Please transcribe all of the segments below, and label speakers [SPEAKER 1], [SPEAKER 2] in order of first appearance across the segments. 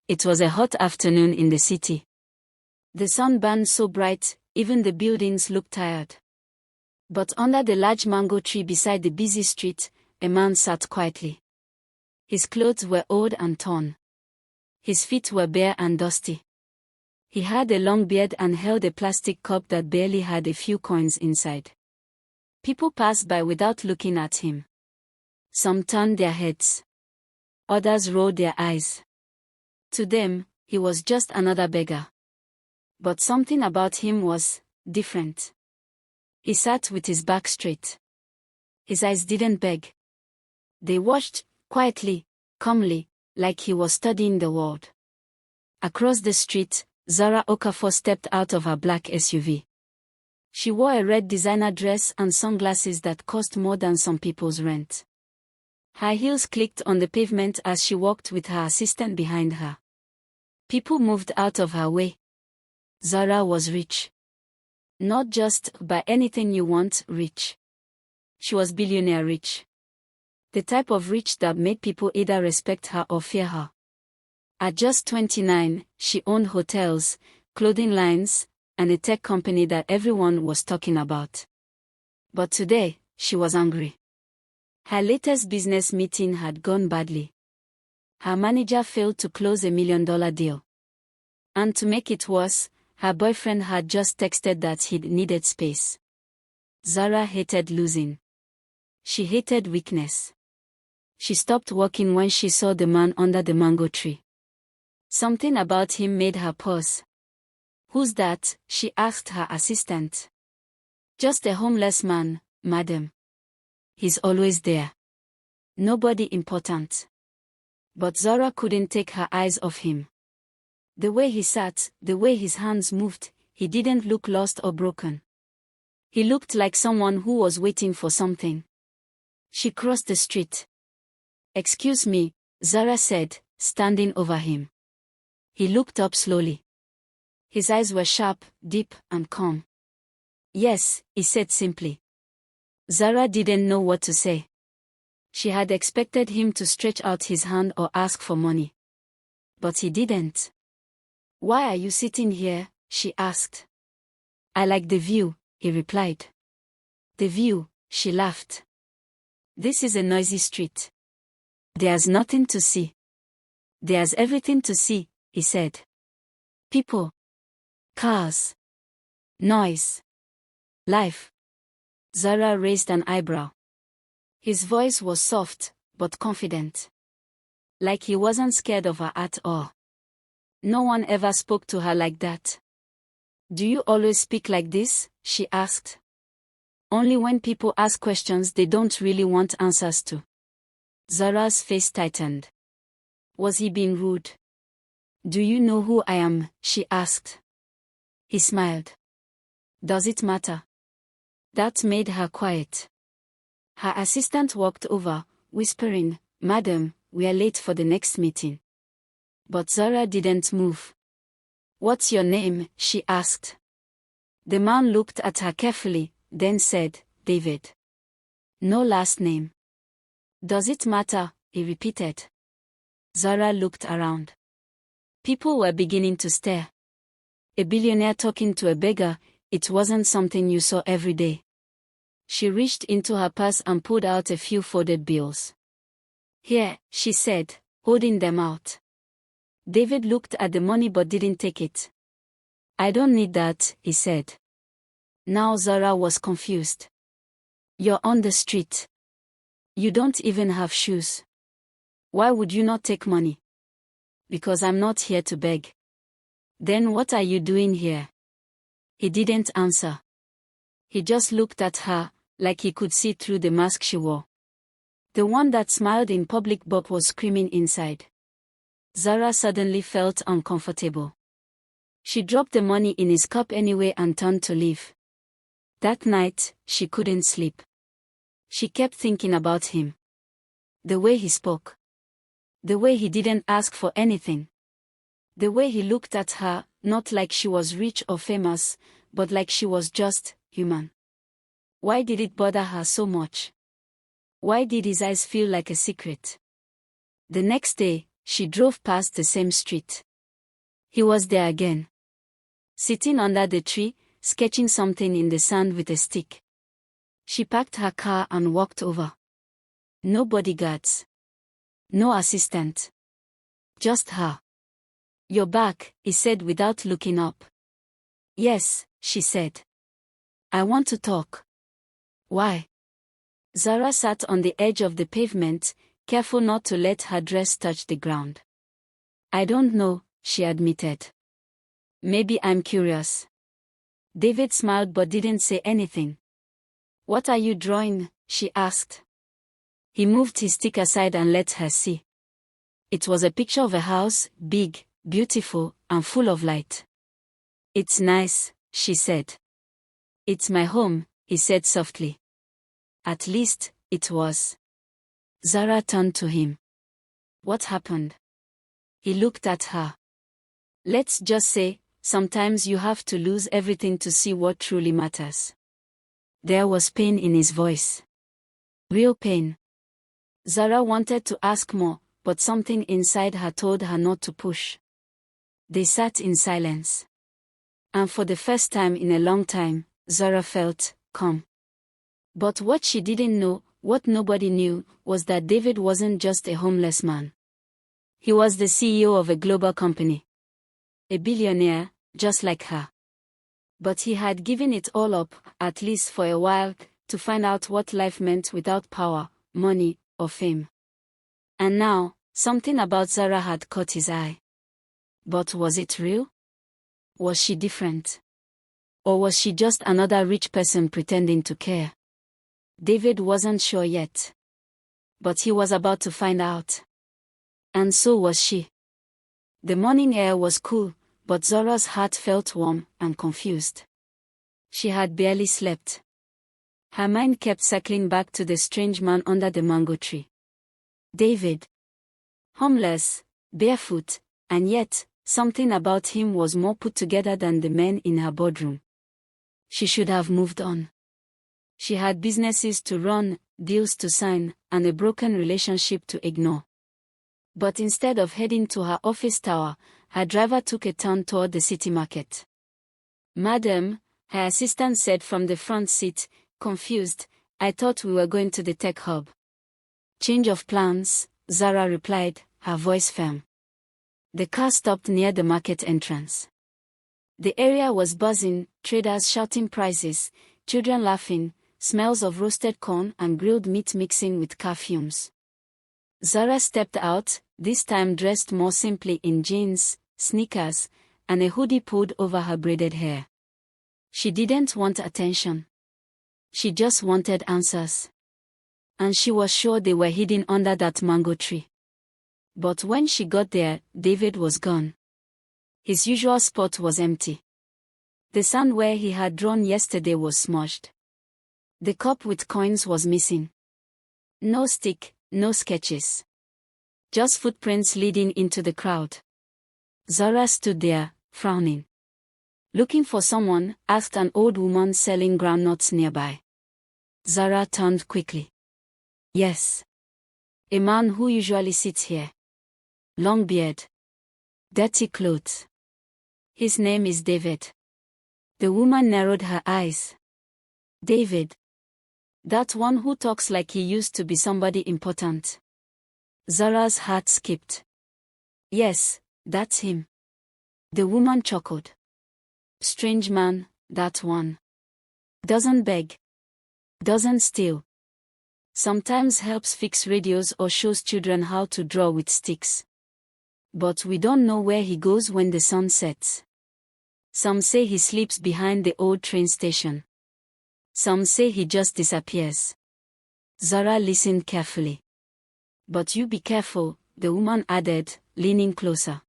[SPEAKER 1] It was a hot afternoon in the city. The sun burned so bright, even the buildings looked tired. But under the large mango tree beside the busy street, a man sat quietly. His clothes were old and torn. His feet were bare and dusty. He had a long beard and held a plastic cup that barely had a few coins inside. People passed by without looking at him. Some turned their heads. Others rolled their eyes. To them, he was just another beggar. But something about him was different. He sat with his back straight. His eyes didn't beg. They watched, quietly, calmly, like he was studying the world. Across the street, Zara Okafor stepped out of her black SUV. She wore a red designer dress and sunglasses that cost more than some people's rent. Her heels clicked on the pavement as she walked with her assistant behind her. People moved out of her way. Zara was rich. Not just by anything you want rich. She was billionaire rich. The type of rich that made people either respect her or fear her. At just 29, she owned hotels, clothing lines, and a tech company that everyone was talking about. But today, she was angry. Her latest business meeting had gone badly. Her manager failed to close a $1 million deal. And to make it worse, her boyfriend had just texted that he'd needed space. Zara hated losing. She hated weakness. She stopped walking when she saw the man under the mango tree. Something about him made her pause. "Who's that?" she asked her assistant. "Just a homeless man, madam. He's always there. Nobody important." But Zara couldn't take her eyes off him. The way he sat, the way his hands moved, he didn't look lost or broken. He looked like someone who was waiting for something. She crossed the street. "Excuse me," Zara said, standing over him. He looked up slowly. His eyes were sharp, deep, and calm. "Yes," he said simply. Zara didn't know what to say. She had expected him to stretch out his hand or ask for money. But he didn't. "Why are you sitting here?" she asked. "I like the view," he replied. "The view," she laughed. "This is a noisy street. There's nothing to see." "There's everything to see," he said. "People. Cars. Noise. Life." Zara raised an eyebrow. His voice was soft, but confident. Like he wasn't scared of her at all. No one ever spoke to her like that. "Do you always speak like this?" she asked. "Only when people ask questions they don't really want answers to." Zara's face tightened. Was he being rude? "Do you know who I am?" she asked. He smiled. "Does it matter?" That made her quiet. Her assistant walked over, whispering, "Madam, we are late for the next meeting." But Zara didn't move. "What's your name?" she asked. The man looked at her carefully, then said, "David." "No last name." "Does it matter?" he repeated. Zara looked around. People were beginning to stare. A billionaire talking to a beggar, it wasn't something you saw every day. She reached into her purse and pulled out a few folded bills. "Here," she said, holding them out. David looked at the money but didn't take it. "I don't need that," he said. Now Zara was confused. "You're on the street. You don't even have shoes. Why would you not take money?" "Because I'm not here to beg." "Then what are you doing here?" He didn't answer. He just looked at her, like he could see through the mask she wore. The one that smiled in public but was screaming inside. Zara suddenly felt uncomfortable. She dropped the money in his cup anyway and turned to leave. That night, she couldn't sleep. She kept thinking about him. The way he spoke. The way he didn't ask for anything. The way he looked at her, not like she was rich or famous, but like she was just human. Why did it bother her so much? Why did his eyes feel like a secret? The next day, she drove past the same street. He was there again. Sitting under the tree, sketching something in the sand with a stick. She parked her car and walked over. No bodyguards. No assistant. Just her. "You're back," he said without looking up. "Yes," she said. "I want to talk." "Why?" Zara sat on the edge of the pavement, careful not to let her dress touch the ground. "I don't know," she admitted. "Maybe I'm curious." David smiled but didn't say anything. "What are you drawing?" she asked. He moved his stick aside and let her see. It was a picture of a house, big, beautiful, and full of light. "It's nice," she said. "It's my home," he said softly. "At least, it was." Zara turned to him. "What happened?" He looked at her. "Let's just say, sometimes you have to lose everything to see what truly matters." There was pain in his voice. Real pain. Zara wanted to ask more, but something inside her told her not to push. They sat in silence. And for the first time in a long time, Zara felt calm. But what she didn't know, what nobody knew, was that David wasn't just a homeless man. He was the CEO of a global company. A billionaire, just like her. But he had given it all up, at least for a while, to find out what life meant without power, money, or fame. And now, something about Zara had caught his eye. But was it real? Was she different? Or was she just another rich person pretending to care? David wasn't sure yet. But he was about to find out. And so was she. The morning air was cool, but Zara's heart felt warm and confused. She had barely slept. Her mind kept circling back to the strange man under the mango tree. David. Homeless, barefoot, and yet, something about him was more put together than the men in her boardroom. She should have moved on. She had businesses to run, deals to sign, and a broken relationship to ignore. But instead of heading to her office tower, her driver took a turn toward the city market. "Madam," her assistant said from the front seat, confused, "I thought we were going to the tech hub." "Change of plans," Zara replied, her voice firm. The car stopped near the market entrance. The area was buzzing, traders shouting prices, children laughing, smells of roasted corn and grilled meat mixing with car fumes. Zara stepped out, this time dressed more simply in jeans, sneakers, and a hoodie pulled over her braided hair. She didn't want attention. She just wanted answers. And she was sure they were hidden under that mango tree. But when she got there, David was gone. His usual spot was empty. The sand where he had drawn yesterday was smudged. The cup with coins was missing. No stick, no sketches. Just footprints leading into the crowd. Zara stood there, frowning. "Looking for someone?" asked an old woman selling groundnuts nearby. Zara turned quickly. "Yes. A man who usually sits here. Long beard. Dirty clothes. His name is David." The woman narrowed her eyes. "David. That one who talks like he used to be somebody important." Zara's heart skipped. "Yes, that's him." The woman chuckled. "Strange man, that one. Doesn't beg. Doesn't steal. Sometimes helps fix radios or shows children how to draw with sticks. But we don't know where he goes when the sun sets. Some say he sleeps behind the old train station. Some say he just disappears." Zara listened carefully. "But you be careful," the woman added, leaning closer.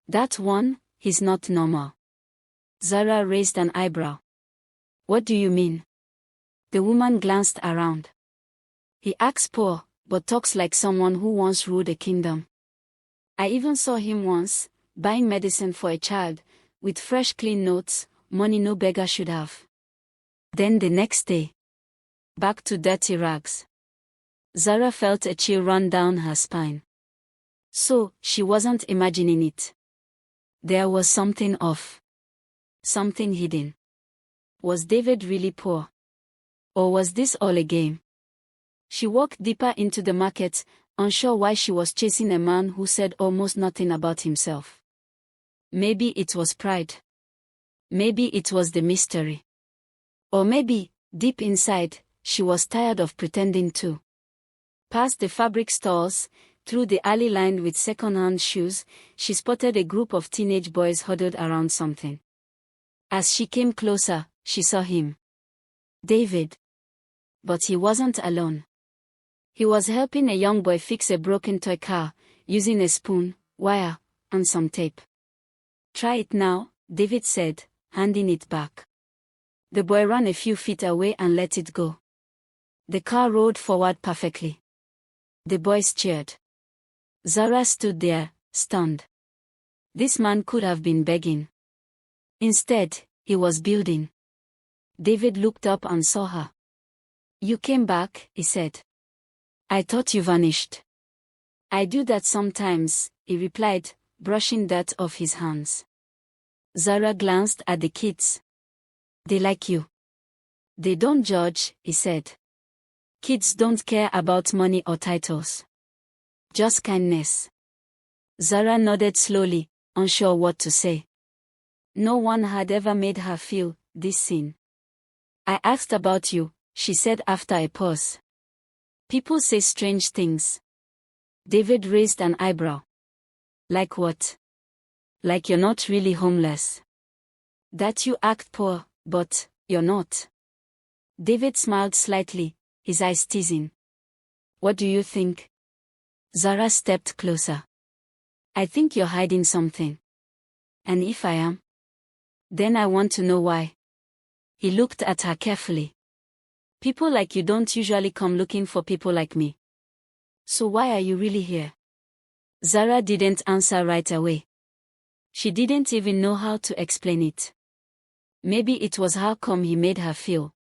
[SPEAKER 1] "That one, he's not normal." Zara raised an eyebrow. "What do you mean?" The woman glanced around. "He acts poor, but talks like someone who once ruled a kingdom. I even saw him once, buying medicine for a child, with fresh clean notes, money no beggar should have. Then the next day, back to dirty rags." Zara felt a chill run down her spine. So, she wasn't imagining it. There was something off. Something hidden. Was David really poor? Or was this all a game? She walked deeper into the market, unsure why she was chasing a man who said almost nothing about himself. Maybe it was pride. Maybe it was the mystery. Or maybe, deep inside, she was tired of pretending too. Past the fabric stores, through the alley lined with second-hand shoes, she spotted a group of teenage boys huddled around something. As she came closer, she saw him. David. But he wasn't alone. He was helping a young boy fix a broken toy car, using a spoon, wire, and some tape. "Try it now," David said, handing it back. The boy ran a few feet away and let it go. The car rolled forward perfectly. The boys cheered. Zara stood there, stunned. This man could have been begging. Instead, he was building. David looked up and saw her. "You came back," he said. "I thought you vanished." "I do that sometimes," he replied, brushing dirt off his hands. Zara glanced at the kids. "They like you." "They don't judge," he said. "Kids don't care about money or titles. Just kindness." Zara nodded slowly, unsure what to say. No one had ever made her feel this seen. "I asked about you," she said after a pause. "People say strange things." David raised an eyebrow. "Like what?" "Like you're not really homeless. That you act poor, but you're not." David smiled slightly, his eyes teasing. "What do you think?" Zara stepped closer. "I think you're hiding something. And if I am, then I want to know why." He looked at her carefully. "People like you don't usually come looking for people like me. So why are you really here?" Zara didn't answer right away. She didn't even know how to explain it. Maybe it was how calm he made her feel.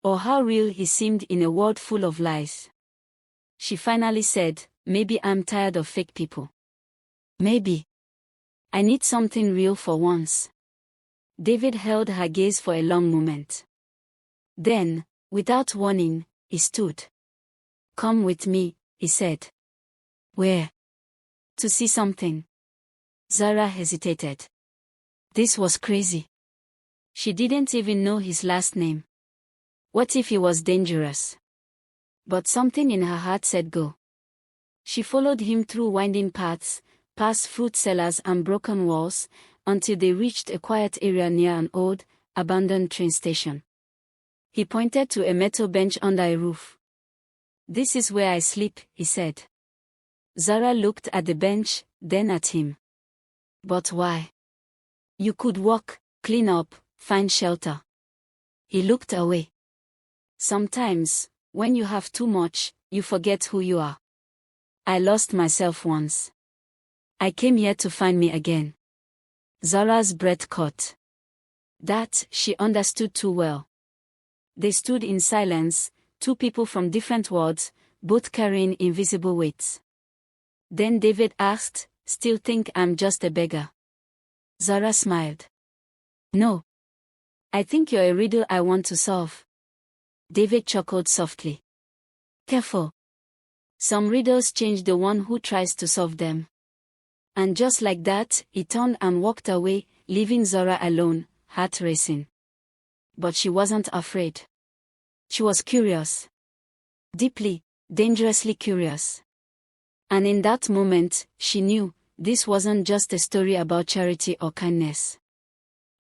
[SPEAKER 1] Or how real he seemed in a world full of lies. She finally said, "Maybe I'm tired of fake people. Maybe I need something real for once." David held her gaze for a long moment. Then, without warning, he stood. "Come with me," he said. "Where?" "To see something." Zara hesitated. This was crazy. She didn't even know his last name. What if he was dangerous? But something in her heart said go. She followed him through winding paths, past fruit sellers and broken walls, until they reached a quiet area near an old, abandoned train station. He pointed to a metal bench under a roof. "This is where I sleep," he said. Zara looked at the bench, then at him. "But why? You could walk, clean up, find shelter." He looked away. "Sometimes, when you have too much, you forget who you are. I lost myself once. I came here to find me again." Zara's breath caught. That she understood too well. They stood in silence, two people from different worlds, both carrying invisible weights. Then David asked, "Still think I'm just a beggar?" Zara smiled. "No. I think you're a riddle I want to solve." David chuckled softly. "Careful. Some riddles change the one who tries to solve them." And just like that, he turned and walked away, leaving Zara alone, heart racing. But she wasn't afraid. She was curious. Deeply, dangerously curious. And in that moment, she knew, this wasn't just a story about charity or kindness.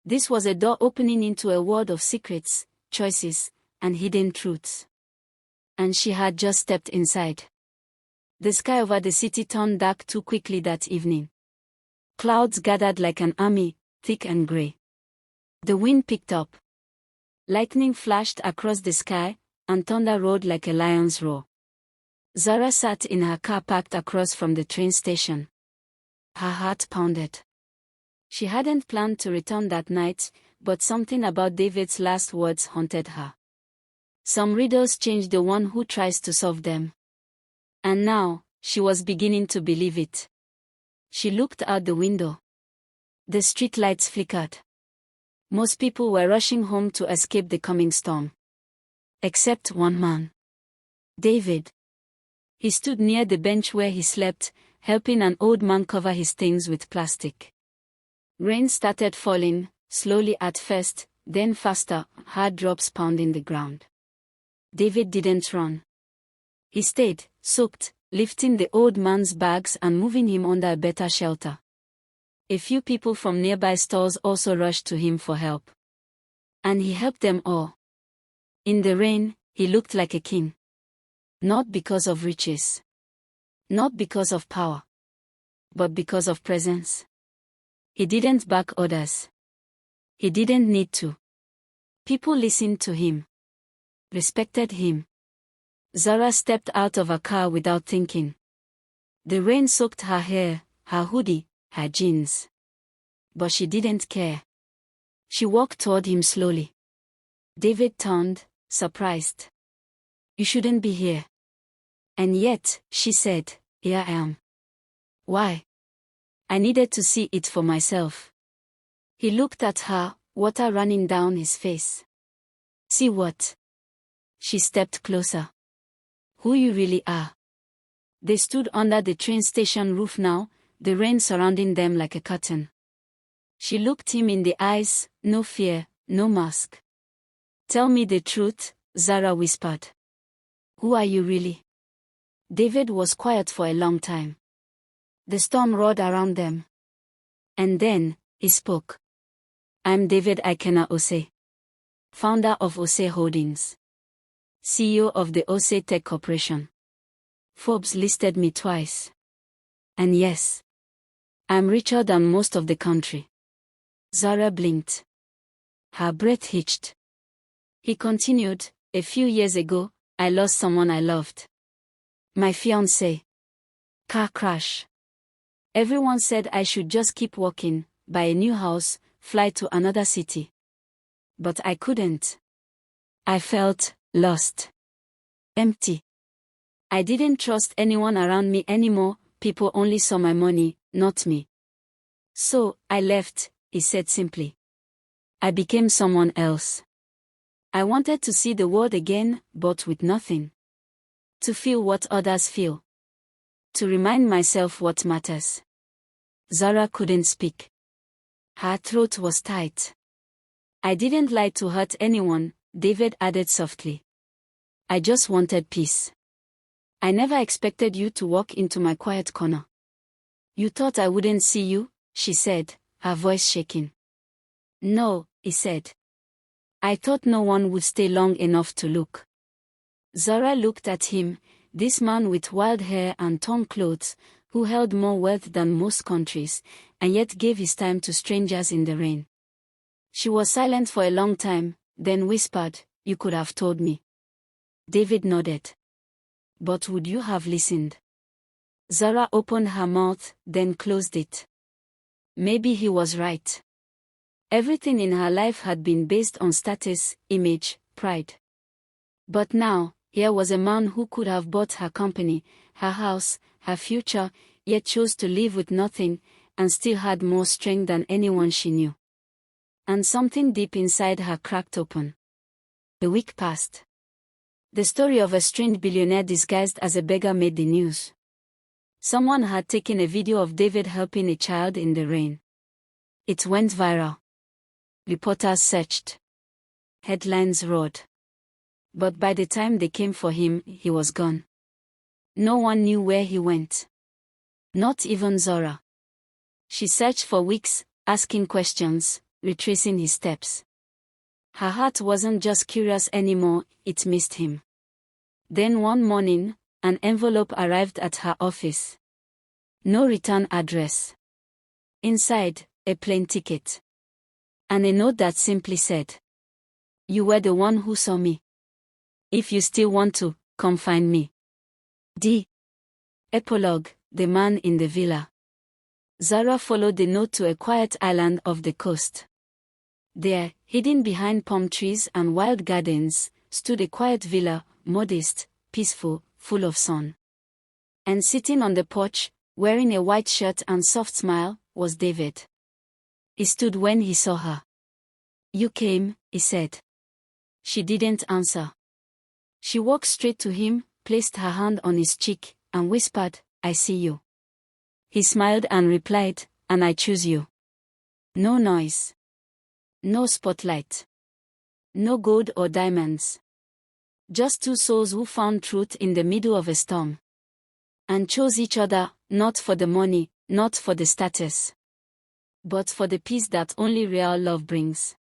[SPEAKER 1] This was a door opening into a world of secrets, choices, and hidden truths. And she had just stepped inside. The sky over the city turned dark too quickly that evening. Clouds gathered like an army, thick and gray. The wind picked up. Lightning flashed across the sky, and thunder roared like a lion's roar. Zara sat in her car parked across from the train station. Her heart pounded. She hadn't planned to return that night, but something about David's last words haunted her. Some riddles change the one who tries to solve them. And now, She was beginning to believe it. She looked out the window. The street lights flickered. Most people were rushing home to escape the coming storm. Except one man. David. He stood near the bench where he slept, helping an old man cover his things with plastic. Rain started falling, slowly at first, then faster, hard drops pounding the ground. David didn't run. He stayed, soaked, lifting the old man's bags and moving him under a better shelter. A few people from nearby stores also rushed to him for help. And he helped them all. In the rain, he looked like a king. Not because of riches. Not because of power. But because of presence. He didn't back others. He didn't need to. People listened to him. Respected him. Zara stepped out of a car without thinking. The rain soaked her hair, her hoodie, her jeans. But she didn't care. She walked toward him slowly. David turned, surprised. You shouldn't be here. And yet, she said, here I am. Why? I needed to see it for myself. He looked at her, water running down his face. See what? She stepped closer. Who you really are. They stood under the train station roof now, the rain surrounding them like a curtain. She looked him in the eyes, no fear, no mask. Tell me the truth, Zara whispered. Who are you really? David was quiet for a long time. The storm roared around them. And then, he spoke. I'm David Ikena Ose. Founder of Ose Holdings. CEO of the Ose Tech Corporation. Forbes listed me twice. And yes, I'm richer than most of the country. Zara blinked. Her breath hitched. He continued, a few years ago, I lost someone I loved. My fiancé. Car crash. Everyone said I should just keep walking, buy a new house, fly to another city. But I couldn't. I felt lost. Empty. I didn't trust anyone around me anymore, people only saw my money, not me. So, I left, he said simply. I became someone else. I wanted to see the world again, but with nothing. To feel what others feel. To remind myself what matters. Zara couldn't speak. Her throat was tight. I didn't lie to hurt anyone, David added softly. I just wanted peace. I never expected you to walk into my quiet corner. You thought I wouldn't see you, she said, her voice shaking. No, he said. I thought no one would stay long enough to look. Zara looked at him, this man with wild hair and torn clothes, who held more wealth than most countries, and yet gave his time to strangers in the rain. She was silent for a long time, then whispered, You could have told me. David nodded. But would you have listened? Zara opened her mouth, then closed it. Maybe he was right. Everything in her life had been based on status, image, pride. But now, here was a man who could have bought her company, her house, her future, yet chose to live with nothing, and still had more strength than anyone she knew. And something deep inside her cracked open. The week passed. The story of a strange billionaire disguised as a beggar made the news. Someone had taken a video of David helping a child in the rain. It went viral. Reporters searched. Headlines roared. But by the time they came for him, he was gone. No one knew where he went. Not even Zora. She searched for weeks, asking questions, retracing his steps. Her heart wasn't just curious anymore, it missed him. Then one morning, an envelope arrived at her office. No return address. Inside, a plane ticket. And a note that simply said, You were the one who saw me. If you still want to, come find me. D. Epilogue, The Man in the Villa. Zara followed the note to a quiet island off the coast. There, hidden behind palm trees and wild gardens, stood a quiet villa, modest, peaceful, full of sun. And sitting on the porch, wearing a white shirt and soft smile, was David. He stood when he saw her. "You came," he said. She didn't answer. She walked straight to him, placed her hand on his cheek, and whispered, "I see you." He smiled and replied, "And I choose you." No noise. No spotlight. No gold or diamonds. Just two souls who found truth in the middle of a storm. And chose each other, not for the money, not for the status, but for the peace that only real love brings.